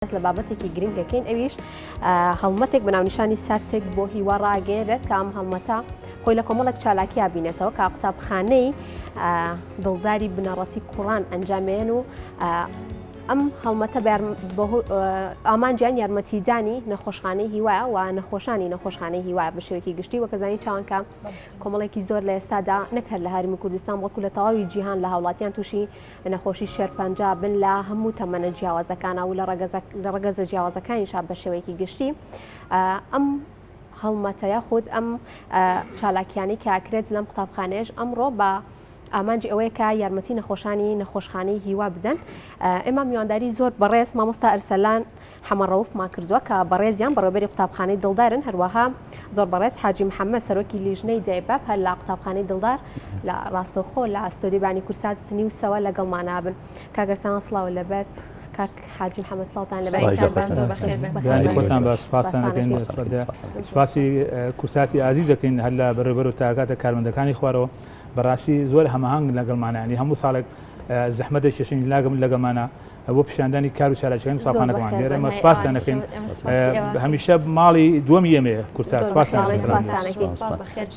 لە بابەتێکی گرنگەکەین ئەویش هەڵمەتێک بەناونیشانی ساتێک بۆ هیوا ڕاگەێنرێت کە ئەم هەڵمەتە خۆی لە کۆمەڵێک چالاکی بینێتەوە کە قوتابخانەی دڵداری بنەڕەتی کوڕان ئەنجامێن و ئەم هەڵمەتە ئامانجیان یارمەتیدانی نەخۆشخانەی هیوایە و نەخۆشانی نەخۆشخانەی هیوایە بە شێوەیەکی گشتی وەکەزانی چاوانکە کۆمەڵێکی زۆر لە ئێستادا نەکرد لە هەرمی کوردستان بەڵکو لە تەواوی جیهان لە هاوڵاتیان تووشی نەخۆشی شێرپەنجا بن لە هەموو تەمەنە جیاوازەکانە و لە ڕەگەزە جیاوازەکانیشا بە شێوەیەکی گشتی ئەم هەڵمەتەیە خود ئەم چالاکیانی کە ئاکرێت لەم قوتابخانەیەش ئەمڕۆ بە ئامانجی ئەوەیە کە یارمەتی نەخۆشانی نەخۆشخانەی هیوا بدەن. ئێمە میوانداری زۆر بەڕێز مامۆستا ئەرسەلان حەمەڕەوفمان کردووە کە بەڕێزیان بەڕێوەبەری قوتابخانەی دڵدارن، هەروەها زۆر بەڕێز حاجی محەممەد سەرۆکی لیژنەی دایباب هەر لە قوتابخانەی دڵدار لە ڕاستەوخۆ لە ئەستۆدیبانی کورسات نیوسەوە لەگەڵمانە بن. کاگەرسان سڵاو لەبێت کاک حاجی محەممەد سڵاوتان لەبێت. سپاسی کورساتی ئازیز دەکەین هەر لە بەڕێوەبەر و تاکاتە کارمەندەکانی خوارەوە بەڕاستی زۆر هەماهنگ لەگەڵمانانی هەموو ساڵێک زەحمەتێک چێشین لەگەڵمانە بۆ پیشاندانی کار و چالاکیەکانی قوتابخانەکەمان لێرە ئێمە سپاسیان دەکەین. هەمیشە ماڵی دووەمی ئێمەیە کورسات.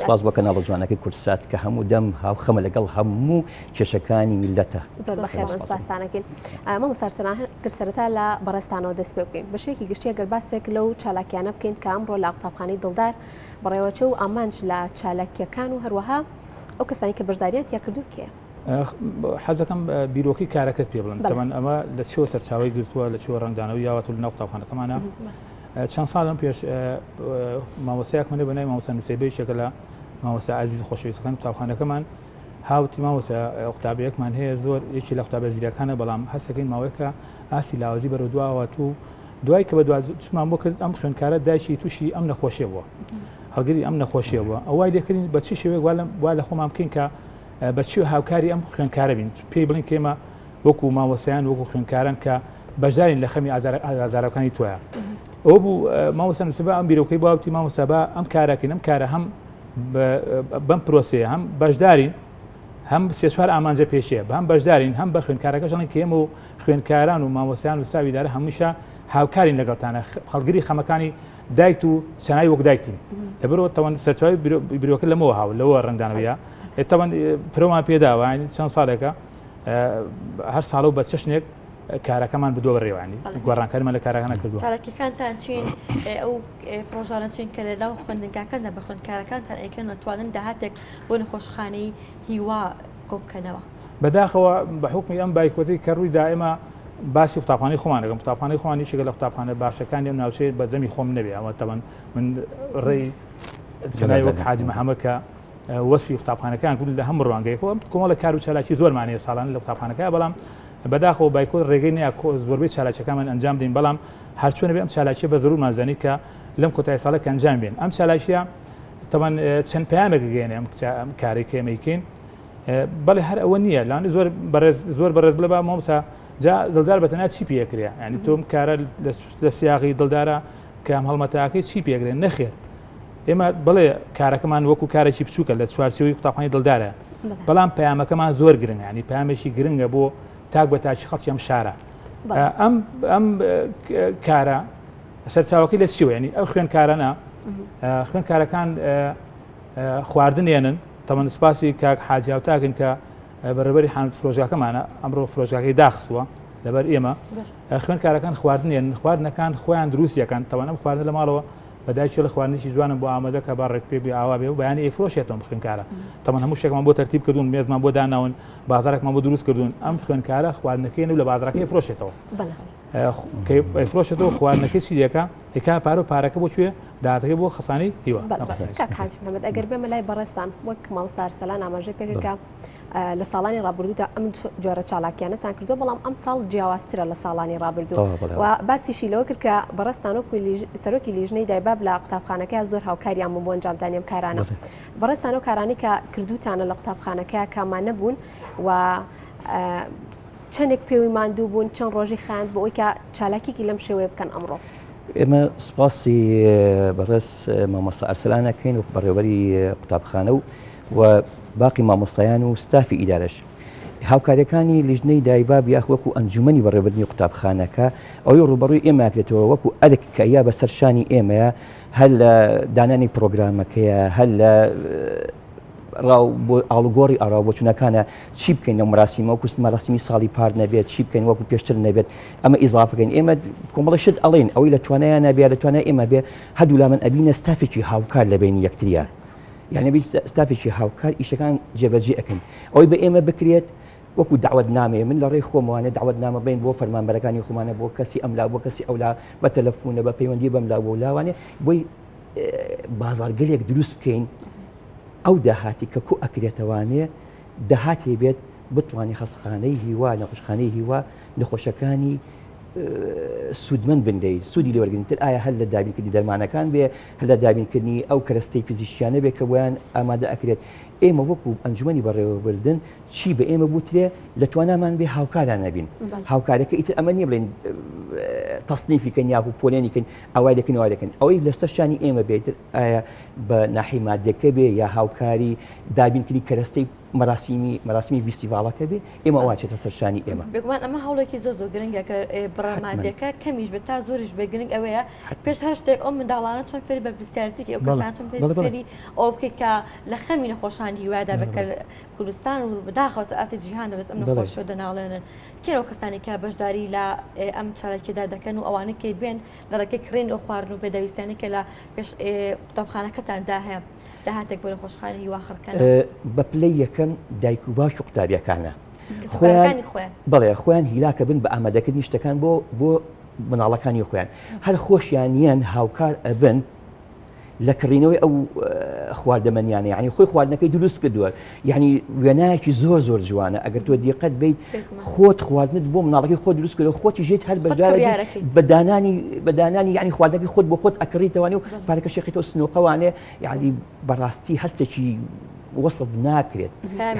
سپاس بۆ کەناڵ جوانەکەی کورسات کە هەموو دەم هاوخەمە لەگەڵ هەموو کێشەکانی میلەتە. زۆر بەخێر سپاسانەکەین. مامۆستا ئەرسەلان سەرەتا لە بەڕێستانەوە دەست پێ بکەین بە شێوەیەکی گشتی ئەگەر باسێک لەو چالاکیانە بکەین کە ئەمڕۆ لە قوتابخانەی دڵدار بەڕێوەچە و ئامانج لە چالاکیەکان و هەروەها ئەو کەسانی کە بەشداریان تیا کردو کێ؟ حەزەکەم بیرۆکی کارەکەت پێ بڵن تەمەەن ئەمە لە چێوە سەرچاوی گرتووە لە چێوە ڕنگدانەوە یاوەت لە ناو قوتابخانەکەمانە. چەند ساڵم پێش مامۆستایەک منێ بەنای مامۆستا نووسێبەیەکێکە لە مامۆستا عەزیز خۆشەویستەکان قوتابخانەکەمان هاوتی مامۆستا قوتابیەکمان هەیە زۆر یەکی لە قوتابە زیرەکانە بەڵام هەستەکەین ماوەیەکە ئاسی لاوازی بەرەو دواوە و دوای کە بە چمان بۆ کرد ئەم خوێندکارە دایکی تووشی ئەم نەخۆشیە بووە هەڵگری ئەم نەخۆشیە بووە ئەوای لێکردین بە چی شێوەیە وا لە خۆمان بکەین کە بەچی هاوکاری ئەم خوێندکارە بین پێی بڵین کێمە وەکو مامۆستایان وەکو خوێندکاران کە بەشدارین لە خەمی ئازارەکانی تۆیە. ئەوە بوو مامۆستا نووسێبە ئەم بیرۆکەی باوتی مامۆستا بە ئەم کارەکەین ئەم کارە هەم بەم پرۆسەیە هەم بەشدارین هەم سێ چوار ئامانجە پێشەیە بە هەم بەشدارین هەم بە خوێندکارەکەش دەڵێن کە ئێمە و خوێندکاران و مامۆستایان و ساویدارە هەمووشە هاوکارین لەگەڵتانە خەڵگری خەمەکانی دایک و چەنای وەک دایکتین لەبەرەوە تەوەن سەرچاوی بیرۆکە لەمەوە هاو لەوە ڕنگدانەوەیە ئێتەوەن پرۆمان پێداوە چەند ساڵێکە هەر ساڵە و بە چەشنێک کارەکەمان بدۆ بەڕێوانی گۆڕانکاریمان لە کارەکانە کردووە. چالاکیەکانتان چین ئەو پرۆژانە چین کە لە ناو خوێندنگاکاندا بە خوێندکارەکانتان ئەیکەن نەتوانن داهاتێک بۆ نەخۆشخانەی هیوا کۆبکەنەوە. بەداخەوە بە حکمی ئەم بایکۆتی کە ڕووی دائمە باسی قوتابخانەی خۆمان دەکەم قوتابخانەی خۆمانی شێگە لە قوتابخانە باشەکانی ئەم ناوچەیە بە دەمی خۆم نەبێ ئەوە تەمەن من ڕێی جەنای وەک حاجی محەممەد کە وەسفی قوتابخانەکان کرد لە هەموو ڕوانگەیەکەوە کۆمەڵە کار و چالاکی زۆرمانەیە ساڵانە لە قوتابخانەکە بەڵام بەداخەوە بایکۆ ڕێگەی نەیە زۆربەی چالاکیەکانمان ئەنجام دەین بەڵام هەرچۆنە بێ ئەم چالاکیە بە زەروور مازانی کە لەم کۆتایی ساڵێک ئەنجام بێن. ئەم چالاکیە تەمەن چەند پەیامێک گەێنێ ئەم کارێکی ئێمەیکەین بەڵێ هەر ئەوە نییە لاوانی زۆر بەڕێز بڵێ با مامۆستا جا دڵدار بەتەنیا چی پێکرێ ینی تۆم کارە لە سیاقی دڵدارە کە ئەم هەڵمەتاکەی چی پێکرێن نەخێر ئێمە بڵێ کارەکەمان وەکو کارێکی بچووکە لە چوارچێوەی قوتابخانەی دڵدارە بەڵام پەیامەکەمان زۆر گرنگە ینی پامێکی گرنگە بۆ تاک بە تاچی خەڵکی ئەم شارە. ئەم کارە سەرچاوەکەی لە چیوە ینی ئەو خوێندکارانە خوێندکارەکان خواردنێنن تەمەن سپاسی کاک حاجیاوتاکن کە بەڕێوەبەری حانوت فرۆژگاکەمانە ئەمڕۆ فرۆژگاکەی داخستووە لەبەر ئێمە خوێندکارەکان خواردنەکان خۆیان دروستیەکان تەوەن ئەم خواردن لە ماڵەوە بەدایکی لە خواردنێکی جوانم بۆ ئامادە کە بە ڕێک پێبی ئاوا بێ و بەیانی ئەیفرۆشێتەوە خوێندکارە تەمەن هەموو شتێکمان بۆ تەرتیب کردوون مێزمان بۆ داناون بازارێکمان بۆ دروست کردوون ئەم خوێندکارە خواردنەکەی و لە بازارەکەی ئەیفرۆشێتەوە ئەیفرۆشێتەوە خواردنەکەی چی دێکا ئێکا پارەکە بۆ کوێ داهاتەکەی بۆ خەسانی هیوا. کاک حاجی محەممەد ئەگەر بێمە لای بەڕێستان وەک مامۆستا ئەرسەلان ئاماژەی پێکەکە لە ساڵانی ڕابردوودا ئەم جۆرە چالاکیانەتان کردو بەڵام ئەم ساڵ جیاوازترە لە ساڵانی ڕابردوو و باسیشی لەوە کرد کە بەڕێستان وەکو سەرۆکی لیژنەی دایباب لە قوتابخانەکە زۆر هاوکاریان بوو بۆ ئەنجامدانی ئەم کارانە بەڕێستان و کارانی کە کردوتانە لە قوتابخانەکە کامان نەبوون و چەندێک پێوی ماندوو بوون چەند ڕۆژی خاند بۆ ئەوی کە چالاکیی لەم شێوەیە بکەن ئەمڕۆ. ئێمە سپاسی بەڕێز مامۆستا ئەرسەلانەکەین و بەڕێوەبەری قوتابخانە و باقی مامۆستایان و ستافی ئیدارەش هاوکاریەکانی لیژنەی دایباب یاخ وەکو ئەنجومەنی بەڕێوەبردننی قوتابخانەکە ئەوەی ڕوبەڕووی ئێماکرێتەوە وەکو ئەرک کە یا بە سەرشانی ئێمەیە هەر لە دانانی پرۆگرامەکەیە هەر لە ڕاو بۆ ئاڵوگۆڕی ئاراو بۆچوونەکانە چی بکەین لە مەراسیمە وەکو مەراسیمی ساڵی پار نەبێت چی بکەین وەکو پێشتر نەبێت ئەمە ئیزافەکەین ئێمە کۆمەڵی شت ئەڵێن ئەوەی لە توانایە نابێت لە توانای ئێمە بێ هەردوو لا من ئەبینە ستافێکی هاوکار لە بینی یەکتریە یعنی بی ستافێکی هاوکار ئیشەکان جێبەجێ ئەەکەن ئەوەی بە ئێمە بکرێت وەکو داوت نامێ من لە ڕێی خۆموانە داوت نامە بین بۆ فەرمانبەرەکانی خۆمانە بۆ کەسی ئەملا بۆ کەسی ئەولا بە تەلەفۆنە بە پەیوەندی بەملا بۆ لاوانێ بۆی بازارگەلێک دروست بکەین ئەو داهاتی کە کو ئەکرێتەوانێ داهاتی بێت بتوانانی خەسخانەی هیوا نەخۆشخانەی هیوا نەخۆشەکانی سوودمەند بندەی سوودی لێوەرگن تر ئایا هەر لە دابینکردنی دەرمانەکان بێ هەر لە دابینکردنی ئەو کەرەستەی پزیشکیانە بێ کە بۆیان ئامادە ئەکرێت ئێمە وەکو ئەنجومەنی بەڕێوەبردن چی بە ئێمە بوترێ لە توانامان بێ هاوکاران نەبین هاوکارەکە ئیتر ئەمە نییە بڵێن تەصنیفیکەن یاکو پۆلێنیکەن ئەوای دەکەن ئەوای دەکەن ئەوەی لەستەرشانی ئێمە بێتر ئایا بە ناحی مادەکە بێ یا هاوکاری دابینکردنی کەرەستەی مەراسیمی فیستیڤالەکە بێ ئێمە واچێتە سەرشانی ئێمە بێگومان ئەمە هەوڵێکی زۆر گرنگە کە بڕامادەکە کەمیش بە تا زۆریش بە گرنگ ئەوەیە پێش هەر شتێک ئەو منداڵانە چۆن فێری بەرپرسیارەتێکی ئەو کەسان چۆن فێری ئەو بکەیت کە لە خەمی نەخۆشانی هیوادا بکە کوردستان و بەداخەوە ئاسی جیهان دەبێت ئەم نەخۆشیە دەناڵێنن کێرەوە کەسانی کە بەشداری لە ئەم چارەکێدا دەکەن و ئەوانە کەی بێن لە ڕێگەی کڕین ئەو خواردن و پێدەویستیانی کە لە پێش قوتابخانەکەتاندا هەیە داهاتێک بۆ نەخۆشخانەی هیوا خڕکەن بە پلەی یەکەم دایک و باش و قوتابیەکانە بەڵێ خۆیان هیلاکە بن بە ئامادەکردنی شتەکان بۆ مناڵەکانی خۆیان هەر خۆشیانیان هاوکار ئەبن لە کڕینەوەی ئەو خواردەمەنیانە یعنی خۆی خواردنەکەی دروست کردووە یعنی وێنایەکی زۆر جوانە ئەگەر تۆ دیقەت بیت خۆت خواردنت بۆ مناڵەکەی خۆ دروست کردەوە خۆتی ژێت هەر بەدانانی یعنی خواردنەکەی خۆت بۆ خۆت ئەکڕیتەوەوانێ و پارەکە شێقیتەوە سنووقەوانێ یعنی بەڕاستی هەستێکی وەصف ناکرێت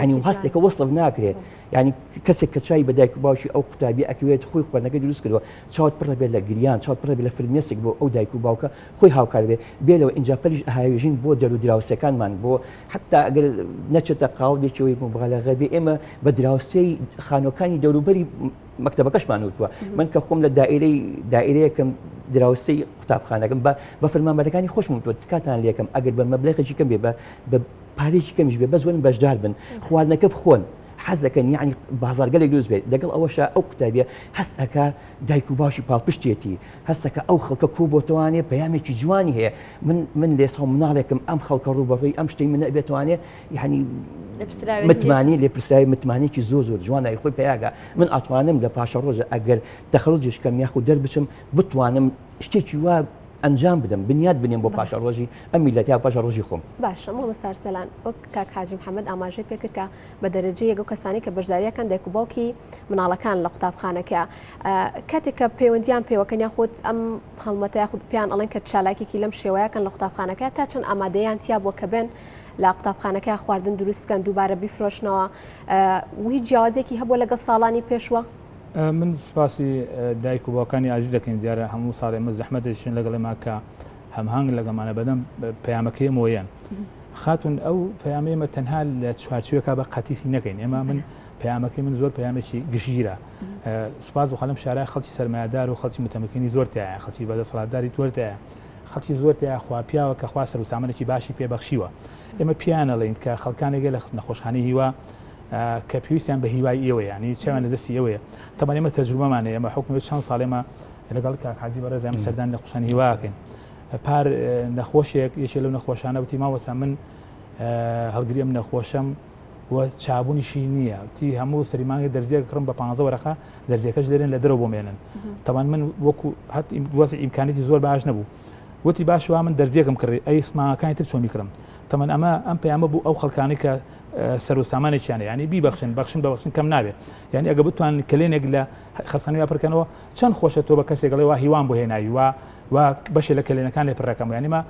ینی هەستێکە وەصف ناکرێت ینی کەسێک کە چای بەدایک و باوشی ئەو قوتابی ئەکوێت خۆی خواردنەکەی دروست کردەوە چاوت پڕە بێت لە گریان چاوت پڕە بێت لە فرمێسێک بۆ ئەو دایک و باوکە خۆی هاوکار بێ بێلەوە اینجا پەلیش ئاهاوێژین بۆ دەرو دراوسەکانمان بۆ حتا ئەگەر نەچێتە قاڵێکەوەی مبالەغە بێ ئێمە بە دراوسەی خانۆکانی دەوروبەری مەکتەبەکەشمان وتووە من کە خۆم لە دائیرەیەکەم دراوسەی قوتابخانەکەم بە فەرمانبەرەکانی خۆشم وتووە تکاتان لێکم ئەگەر بە مەبلەغێکی کەم بێ بە پارێکی کەمیش بێ بەس وەن بەشدار بن خواردنەکە بخۆن حەزەکەن یعنی بازارگەلێک دروست بێت لەگەڵ ئەوەشە ئەو قوتابیە هەستەکە دایک و باشی پاڵپشتێتی هەستەکە ئەو خەڵکە کوو بۆتەوانێ پەیامێکی جوانی هەیە من لێساو مناڵێکم ئەم خەڵکە ڕوبەڕووی ئەم شتەی من نەبێتوانێ یعنی متمانی لێ پرسراوی متمانێکی زۆر جوانای خۆی پێیاگە من ئەتوانم لە پاشە ڕۆژە ئەگەر تەخەڵوجش کەم یاخو دەربچم بتوانم شتێکی وا ئەنجام بدەم بنیاد بنێم بۆ پاشە ڕۆژی ئەم میلەتیا پاشە ڕۆژی خۆم باشە مۆڵستار سەلان وەک کاک حاجی محەممەد ئاماژەی پێکرد کە بە دەرەجەیەک ئەو کەسانی کە بەشداریەکان دایک و باوکی مناڵەکان لە قوتابخانەکە کاتێک کە پەیوەندیان پێوەکەن یاخود ئەم هەڵمەتە یاخود پیان ئەڵێن کە چالاکێکی لەم شێوەیەکەن لە قوتابخانەکە تا چەند ئامادەیان تیا بۆ کە بێن لە قوتابخانەکە خواردن دروست بکەن دووبارە بیفرۆشنەوە و هیچ جیاوازێکی هەبوو لەگەڵ ساڵانی پێشوە من سپاسی دایک و باوکانی ئاژی دەکەین دیارە هەموو ساڵێ مە زەحمەتێکشن لەگەڵ ماکە هەمهنگ لەگەمانە بەدەم پەیامەکەی مۆیان خاتون ئەو پەیامەمە تەنها لە چوارچوەکە بە قەتیسی نەکەین ئێمە من پەیامەکەی من زۆر پەیامێکی گشتگیرە سپاس و خەڵم شارە خەڵکی سەرمایه‌دار و خەڵکی متەمەکینی زۆرتایە خەڵکی بەدەسەڵاتداری زۆرتایە خەڵکی زۆرتایە خواپیاوە کە خوا سەرسامانێکی باشی پێبەخشیوە ئێمە پیانەڵێن کە خەڵکانێگە لە نەخۆشخانەی هیوا کە پێویستیان بە هیوای ئێوە ینی چاوان لە دەستی ئێوەیە تەمان ئێمە تەجروبەمانە ئێمە حکومێت چەند ساڵێمە لەگەڵ کاک حاجی بەڕێز ئێمە سەردان نەخۆشخانەی هیواکەین پار نەخۆشێک یەکێ لەو نەخۆشانە وتی ماوەسا من هەڵگریم نەخۆشەم و چابوونیشی نییە تی هەموو سەریمانگە دەرزیەک کڕم بە 15 وەرەقە دەرزیەکەش لێرن لە دەرەوە بۆمێنن تەمان من وەکو هەت وەزع ئیمکانیەتی زۆر باش نەبوو وتی باشوا من دەرزیەکەم کڕی ئەی سماکانی تر چۆنی کڕم تەمان ئەم پەیامە بوو ئەو خەڵکانی کە سەر و سامانێکیانە ینی بەخشن کەم نابێت یعنی ئەگە بتوان کلێنێک لە خەسانەوە پڕکەنەوە چەند خۆشە تۆ بە کەسێکڵێ وا هیوان بۆ هێناوی و بەشێ لە کلێنەکان لێ پڕەکەم یانیمە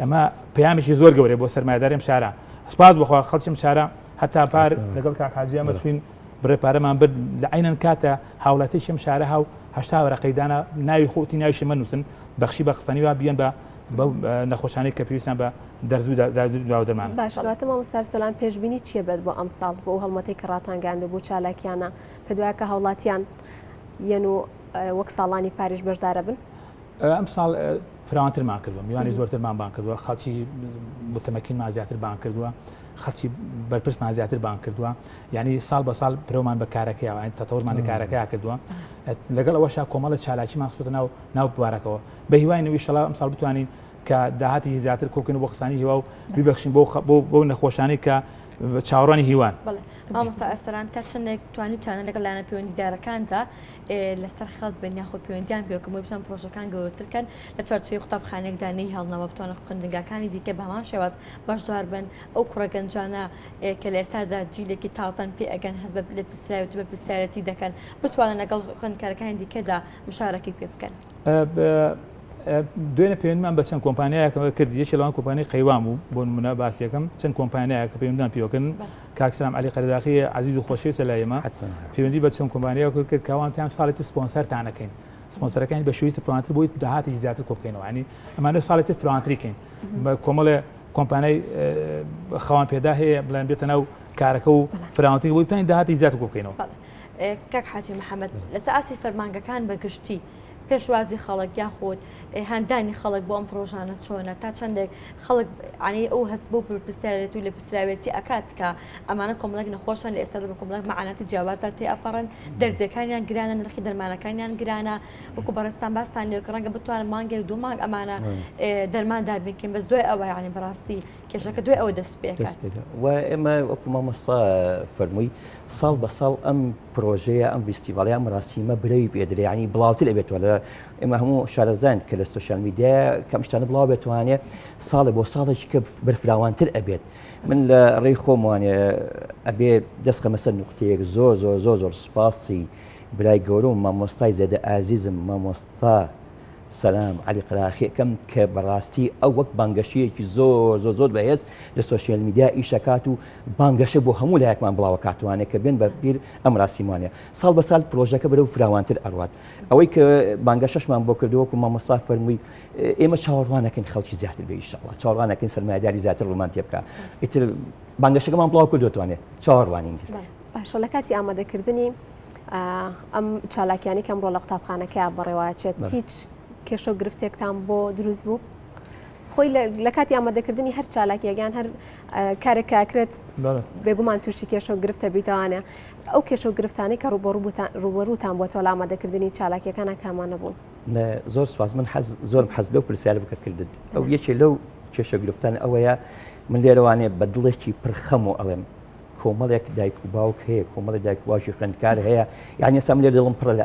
ئەمە پەیامێکی زۆر گەورەی بۆ سەرمایه‌داریم شارە سپاس بخوا خەڵکیم شارە هەتا پار لەگەڵ کاک حاجی ئەمە چوین بڕێپارەمان برد لە عینەن کاتە هاوڵاتیشم شارە هاو هەشتا وەرەقەی دانا ناوی خۆتی ناویشی منووسن بەخشی بە خستانیوا بیان بەو نەخۆشانەی کە پێویستیان بە دەرز و داودەرمان. باش کاتەمە سەرسەلام پێشبینی چیە بێت بۆ ئەم ساڵ بۆ هەڵمەتەی کە ڕاتانگاندە بۆ چالاکیانە پێدوایە کە هاوڵاتیان یەن و وەک ساڵانی پاریش بەشدارە بن؟ ئەم ساڵ فراوانترمان کردووە، میوانی زۆرترمان بان کردووە، خەڵکی متمەکینمان زیاتر بان کردووە، خەڵکی بەرپرسمان زیاتر بان کردووە، یعنی ساڵ بە ساڵ پرۆمان بە کارەکەیەوە تەتەوەرمان لە کارەکەی کردووە. لەگەڵ ئەوەشا کۆمەڵە چالاکیمان سوتە ناو بوارەکەەوە بە هیوای نەوەی شەڵا ئەم ساڵ بتوانین کە داهاتی زیاتر کۆکردن بۆ قسانی هیوا و ببەخشین بۆ نەخۆشانەی کە چاوەڕوانی هیوان. مامۆستا ئەستەران تا چەندێک توانیتوانە لەگەڵ لایەنە پەیوەندیدارەکاندا لەسەر خەڵک بن یاخۆ پەیوەندیان پێوەکەمەوەی بتوان پرۆژەکان گەورەترکەن لە چوارچێوەی قوتابخانەیەکدا نەی هەڵنەوە بتوانە خوێندنگاکانی دیکە بە هەمان شێواز بەشدار بن ئەو کوڕەگەنجانە کە لە ئێستادا جیلێکی تازان پێ ئەگەن هەست لە پرسراوێتی بە پرسیارەتی دەکەن بتوانن لەگەڵ خوێندکارەکانی دیکەدا مشارەکەی پێ بکەن. دوێنێ پەیوەندیمان بە چەند کۆمپانیایەکەوە کرد، یەکێک لەوان کۆمپانیای قەیوام بوو بۆ نمونە باسیەکەم، چەند کۆمپانیایە کە پەیوەندیان پێوەکەن کاکسلام عەلی قەرداخی عەزیز و خۆشەویستە لای ئێمە پەیوەندی بە چەند کۆمپانیایەکە کرد کە ئەوانتیان ساڵێتی سپۆنسەرتانەکەین، سپۆنسەرەکانی بە شێوەیەکی فراوانتر بۆی داهاتی زیاتر کۆ بکەینەوە، یعنی ئەمانە ساڵێتی فراوانتریکەین بە کۆمەڵێ کۆمپانیای خەوان پێدا هەیە بڵێن بێتە ناو کارەکە و فراوانتری بۆی بتوانین داهاتی زیاتر کۆ بکەینەوە. کاک حاجی محەممەد لەسەر ئاسی فەرمانگەکان بەگشتی پێشوازی خەڵک یاخود هەندانی خەڵک بۆ ئەم پرۆژانە چۆنە تا چەندێک خەڵک عنی ئەو هەست بۆ پرسیارەتی و لە پرسراوێتی ئەکات کە ئەمانە کۆمەڵێک نەخۆشن لە ئێستا بە کۆمەڵێک مەعاناتی جیاوازات تێ ئەپەڕن دەرزەکانیان گرانە نرخی دەرمانەکانیان گرانە وەکو بەڕێستان باستان لێ ڕەنگە بتوانن مانگێک دوو مانگ ئەمانە دەرماندا بکەین بەس دوای ئەوە یعنی بەڕاستی کێشەکە دوای ئەوە دەست پێکات و ئێمە وەکو مامۆستا فەرمووی ساڵ بە ساڵ ئەم پرۆژەیە ئەم فیستیڤاڵیان مراسیمە برەوی پێدرێ ینی بڵاوتر ئەبێتوە لە ئێمە هەموو شارەزان کە لە سوشیال میدیا کەم شتانە بڵاو بێتوانێت ساڵێ بۆ ساڵێکی کە بەرفراوانتر ئەبێت. من لە ڕێی خۆمانێ ئەبێ دەستخەمە سەر نوقتەیەک زۆر زۆر زۆر زۆر سپاسی برای گەورەم مامۆستای زێدە ئازیزم مامۆستا سەلام عەلی قەراخیەکەم کە بەڕاستی ئەو وەک بانگەشەیەکی زۆر زۆر زۆر بەهێز لە سوشیال میدیا ئیشەکات و بانگەشە بۆ هەموو لایەکمان بڵاوە کاتوانێت کە بێن بە بیر ئەم راسیمانە ساڵ بە ساڵ پرۆژەکە بەرەو فراوانتر ئەڕوات. ئەوەی کە بانگەشەشمان بۆ کردووەکو مامۆستا فەرمووی ئێمە چاوەڕوانەکەین خەڵکی زیاتر بێ ئینشاءڵڵا چاوەڕوانەکەین سەرمایه‌داری زیاتر ڕوومان تێ بکات ئیتر بانگەشەکەمان بڵاو کردوێتوانێت چاوەڕوانین. باشە لە کاتی ئامادەکردنی ئەم چالاکیانی کەم ڕۆ لە قوتابخانەکەیان بەڕێوایچێت هیچ کێشە و گرفتێکتان بۆ دروست بوو؟ خۆی لە کاتی ئامادەکردنی هەر چالاکیەکان هەر کارێک کاکرێت بێگومان تووشی کێشە و گرفتە بیتوانە ئەو کێشە و گرفتانەی کە ڕوبەڕووتان بۆ لە ئامادەکردنی چالاکیەکانە کامانە بوون؟ زۆر سپاس من زۆرم حەز لەو پرسیارە بکردن ئەو یەکێ لەو کێشە گرفتان ئەوەیە من لێرەوانێ بە دڵێکی پرخەم و ئەڵێم کۆمەڵێک دایک و باوک هەیە کۆمەڵی دایک و باوکی خوێندکار هەیە یعنی ئێستا من لێ دڵم پڕە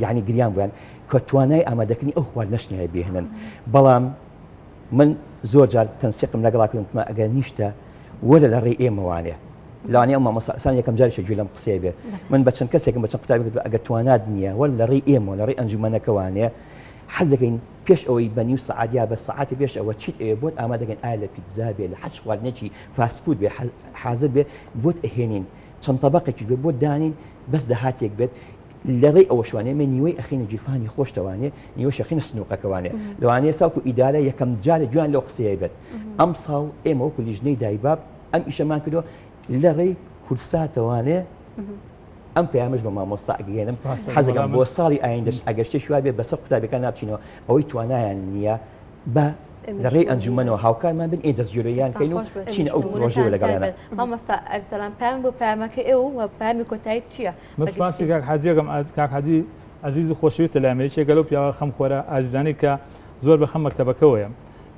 یعنی گریان بوویان کە توانای ئامادەکردنی ئەو خواردنەشتنیای بێهێنن بەڵام من زۆر جار تەنسیقم لەگەڵاکردمە ئەگەر نیشتە وەرە لە ڕێی ئێمەوانێ لەوانەیە ئەو مامۆستاسان یەکەم جاریشە گوێ لەم قسەیە بێ من بە چەند کەسێکم بە چەند قوتابێک ئەگەر توانات نییە وەرە لە ڕێی ئێمە لە ڕێی ئەنجومەنەکەوانەیە حەزەکەین پێش ئەوەی بە نیو سەعات یا بە سەعاتی پێش ئەوە چیت ئەوێ بۆت ئامادەکەین ئایا لە پیتزا بێ لە حەج خواردنێکی فاست فود بێ حازر بێ بۆت ئەهێنین چەند تەبەقێکی بێ بۆت دانین بەس دەهاتێک بێت لە ڕێی ئەوە شوانێ من نیوەی ئەخینە جیفانی خۆشتەوانێ نیوە شەخینە سنووقەکەوانێ لەوانەیە ساوکو ئیدارە یەکەم جارە جوان لەو قسەیە بێت ئەم ساڵ ئێمە وەکو لیژنەی دایباب ئەم ئیشەمان کردو لە ڕێی کورساتەوانێ ئەم پەیامش بە مامۆستا ئەگەێنم حەزەکەم بۆ ساڵی ئایندەش ئەگەر شتێکی وا بێ بەسەر قوتابەکان نابچینەوە ئەوەی توانایان نییە بە لە ڕێی ئەنجومەنەوە هاوکارمان بن ئێ دەستگیرەیان کەین و چینە ئەو پرۆژەیە لەگەڵیانە. مامۆستا ئەرسەلان پام بۆ پامەکە ئێوە و پامی کۆتایی چییە؟ مەسپاسی کاک حاجیەکەم کاک حاجی عەزیز و خۆشەویستە لە ئەمریکا گەلەو پیاوە خەم خۆرە ئازیزانەی کە زۆر بە خەم مەکتەبەکەوەیە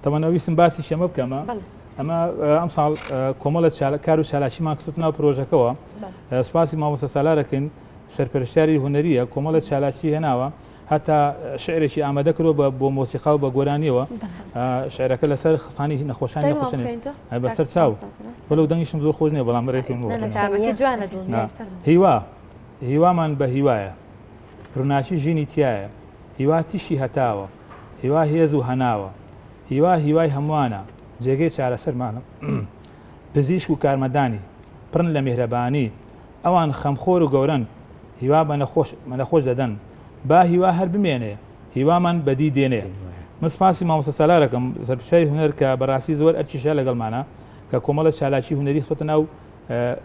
تەمەنەویستم باسی شەمە بکەمە ئەمە ئەم ساڵ کۆمەڵە کار و چالاکیمان کردوتە ناو پرۆژەکەەوە سپاسی مامۆستا سالارەکەین سەرپەرشتیاری هونەریە کۆمەڵە چالاکی هێناوە هەتا شعرێکی ئامادە کردەوە بۆ مۆسیقا و بە گۆرانیەوە شعرەکە لەسەر خەسانی نەخۆشانی نەخۆشن بەسەر چاو بەلەو دەنگیشم زۆر خۆش نییە بەڵام ڕێکم هیوامان بە هیوایە ڕووناچی ژینی تایە هیوا تیشی هەتاوە هیوا هێز و هەناوە هیوای هەمووانە جێگەی چارەسەرمانە پزیشک و کارمەدانی پڕن لە میهرەبانی ئەوان خەمخۆر و گەورن هیوا بە نەخۆش دەدەن با هیوا هەر بمێنێ هیوامان بەدی دێنێ من سپاسی مامۆستا سالارەکەم سەرپشای هونەر کە بەڕاستی زۆر ئەرکیشە لەگەڵمانە کە کۆمەڵە چالاکی هونەری خۆتە ناو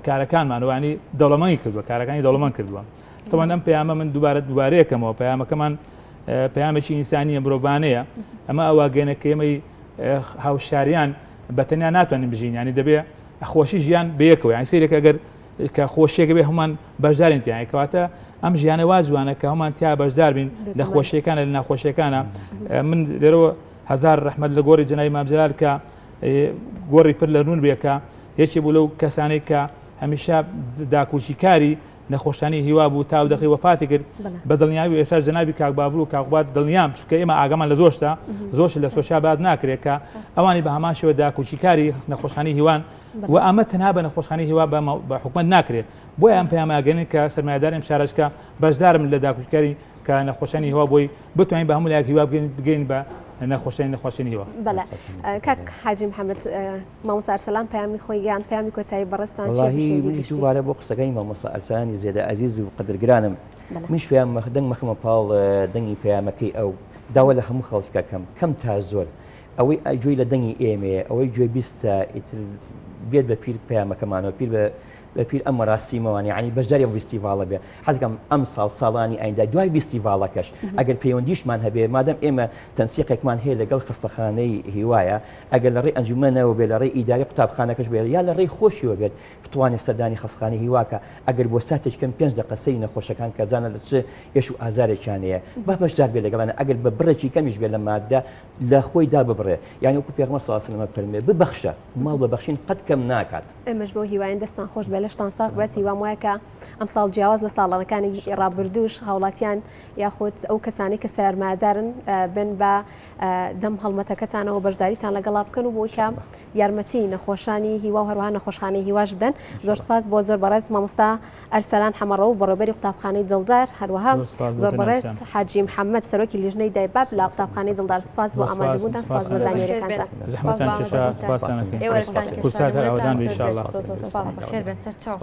کارەکانمانوانی دەوڵەمەنی کردووە کارەکانی دەوڵەمەند کردووە تەوان ئەم پەیامە من دووبارەیەکەمەوە پەیامەکەمان پەیامێکی ئینسانیە مرۆڤانەیە ئەمە ئەواگەێنە کە ئێمەی هاوشاریان بەتەنیا ناتوانین بژین ینی دەبێت خۆشی ژیان بەیەکەوە یانی سیرێک ئەگەر کە خۆشیەکە بێ هەمان بەشدارین تیان کەواتە ئەم ژیانە واجوانە کە هەمان تیا بەشدار بین لە خۆشیەکانە لە ناخۆشیەکانە من لێرەوە هزار ڕەحمەت لە گۆڕی جەنابی مام جەلال کە گۆڕی پر لە ڕوون بێکە یەکێ بوو لەو کەسانەی کە هەمیشە داکوچیکاری نەخۆشانی هیوا بوو تا دەخی وەفاتی کرد بە دڵنیاوی ئێستا جەنابی کاک بابلو و کاکبات دڵنیام چونکە ئێمە ئاگامان لە زۆشتا زۆش لە سۆشیا باز ناکرێت کە ئەوانی بە هەمان شێوە داکوچیکاری نەخۆشخانی هیوان و ئەمە تەنها بە نەخۆشخانی هیوا بە حکومەت ناکرێت بۆیە ئەم پەیاماگەنی کە سەرمایه‌داریم شارەشکە بەشدارم لە داکوچیکاری کە نەخۆشانی هیوا بۆی بتوانین بە هەموو لایەک هیوا بگەین بە نەخۆشانی هیوا. بەڵێ کاک حاجی محەممەد مامۆستا ئەرسەلان پەیامی خۆی گیان پەیامی کۆتایی بەڕستان منیش دووبارە بۆ قسەکەی مامۆستا ئەرسەلانی زێدە عەزیز و قەدرگرانم منیش پێیان دەنگ مەخمە پاڵ دەنگی پەیامەکەی ئەو داوا لە هەموو خەڵکە کەم تا زۆر ئەوەی ئەجوۆی لە دەنگی ئێمێ ئەوەی گوێ بیستە بێت بە پیر پەیامەکەمانەوە پیر بە پیر ئەم ڕاستیمەوانی عنی بەشداری فیستیڤالە بێ حەزەکەم ئەم ساڵانی ئایندا دوای فیستیڤالەکەش ئەگەر پەیوەندیشمان هەبێ مادەم ئێمە تەنسیقێکمان هەیە لەگەڵ خستەخانەی هیوایە ئەگەر لە ڕێی ئەنجومەنەوە بێ لە ڕێی ئیداری قوتابخانەکەش بێت یا لە ڕێی خۆشیەوە بێت بتوانێت سەردانی خستەخانەی هیواکە ئەگەر بۆ ساتێککەم 5 دقەسەی نەخۆشەکان کە جانە لە چ هێش و ئازارێکیانەیە با بەشدار بێ لەگەڵانە ئەگەر بە بڕێکی کەمیش بێت لە مادە لە خۆی دا ببڕێ یعنی وەکو پێغەمبەر صلی الله علیه و سلم فەرمێ ببەخشە ماڵ ببەخشین قەت کەم ناکات ئێمەش بۆ هیوایان دەستان خۆش بێ لەشتان ساق بێت هیوام وایە کە ئەم ساڵ جیاواز لە ساڵانەکانی ڕابردووش هاوڵاتیان یاخود ئەو کەسانی کە سەرمایه‌دارن بن بە دەم هەڵمەتەکەتانەوە بەشداریتان لەگەڵا بکەن و بۆی کە یارمەتی نەخۆشانی هیوا و هەروەها نەخۆشخانەی هیواش بدەن زۆر سپاس بۆ زۆر بەڕێز مامۆستا ئەرسەلان حەمەڕە و بەڕێوەبەری قوتابخانەی دڵدار هەروەها زۆر بەڕێز حاجی محەممەد سەرۆکی لیژنەی دایباب لە قوتابخانەی دڵدار سپاس بۆ ئامادەبوونتان سپاس بۆ زانیاریەکانتان خێر بەسەر چاو